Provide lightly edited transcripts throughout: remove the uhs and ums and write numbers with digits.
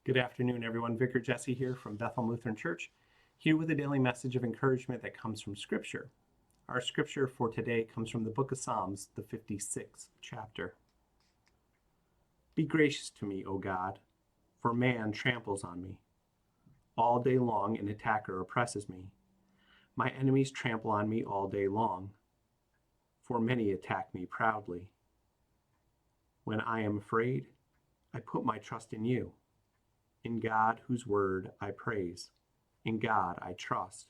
Good afternoon, everyone. Vicar Jesse here from Bethel Lutheran Church, here with a daily message of encouragement that comes from Scripture. Our Scripture for today comes from the book of Psalms, the 56th chapter. Be gracious to me, O God, for man tramples on me. All day long an attacker oppresses me. My enemies trample on me all day long, for many attack me proudly. When I am afraid, I put my trust in you. In God, whose word I praise. In God I trust.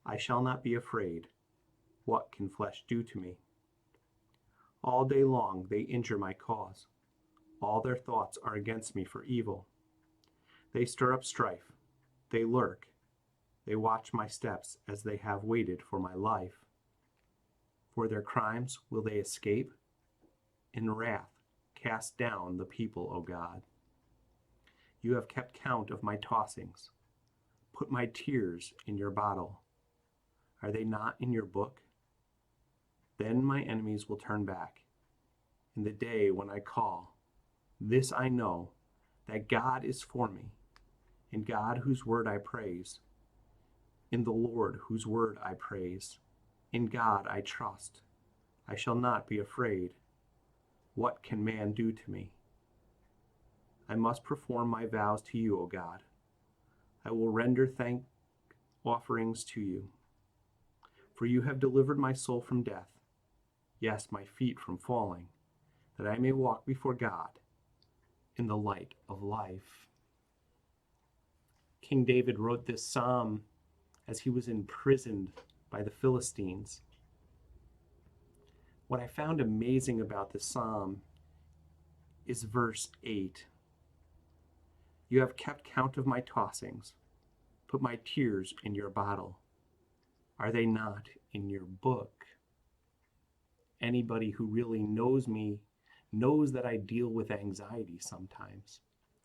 I shall not be afraid. What can flesh do to me? All day long they injure my cause. All their thoughts are against me for evil. They stir up strife. They lurk. They watch my steps as they have waited for my life. For their crimes will they escape? In wrath cast down the people, O God. You have kept count of my tossings. Put my tears in your bottle. Are they not in your book? Then my enemies will turn back. In the day when I call, this I know, that God is for me. In God whose word I praise. In the Lord whose word I praise. In God I trust. I shall not be afraid. What can man do to me? I must perform my vows to you, O God. I will render thank offerings to you. For you have delivered my soul from death, yes, my feet from falling, that I may walk before God in the light of life. King David wrote this psalm as he was imprisoned by the Philistines. What I found amazing about this psalm is verse 8. You have kept count of my tossings. Put my tears in your bottle. Are they not in your book? Anybody who really knows me knows that I deal with anxiety sometimes.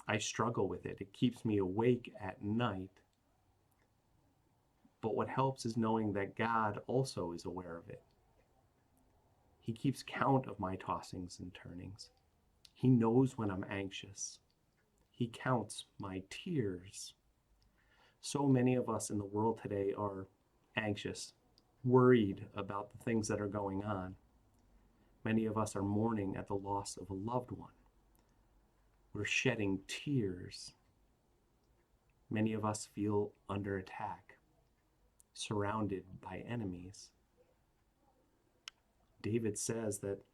I struggle with it. It keeps me awake at night. But what helps is knowing that God also is aware of it. He keeps count of my tossings and turnings. He knows when I'm anxious. He counts my tears. So many of us in the world today are anxious, worried about the things that are going on. Many of us are mourning at the loss of a loved one. We're shedding tears. Many of us feel under attack, surrounded by enemies. David says that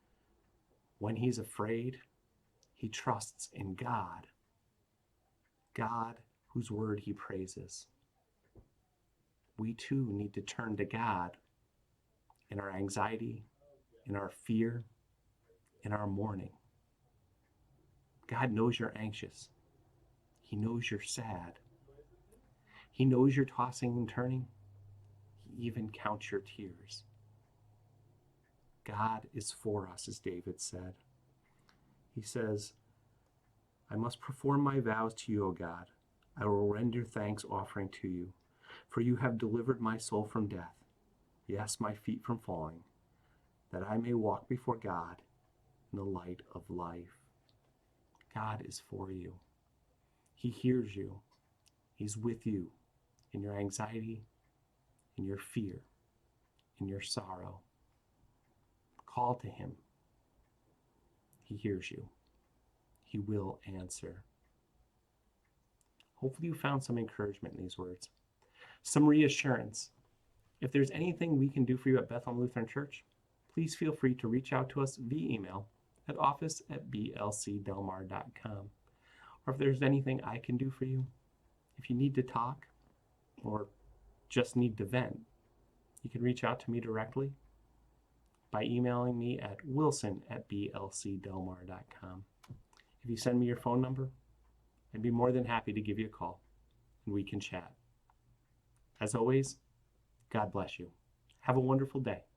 when he's afraid, he trusts in God. God, whose word he praises. We too need to turn to God in our anxiety, in our fear, in our mourning. God knows you're anxious. He knows you're sad. He knows you're tossing and turning. He even counts your tears. God is for us, as David said. He says, I must perform my vows to you, O God. I will render thanks offering to you, for you have delivered my soul from death, yes, my feet from falling, that I may walk before God in the light of life. God is for you. He hears you. He's with you in your anxiety, in your fear, in your sorrow. Call to him. He hears you. He will answer. Hopefully you found some encouragement in these words, some reassurance. If there's anything we can do for you at Bethel Lutheran Church, please feel free to reach out to us via email at office@blcdelmar.com. Or if there's anything I can do for you, if you need to talk or just need to vent, you can reach out to me directly by emailing me at wilson@blcdelmar.com. If you send me your phone number, I'd be more than happy to give you a call and we can chat. As always, God bless you. Have a wonderful day.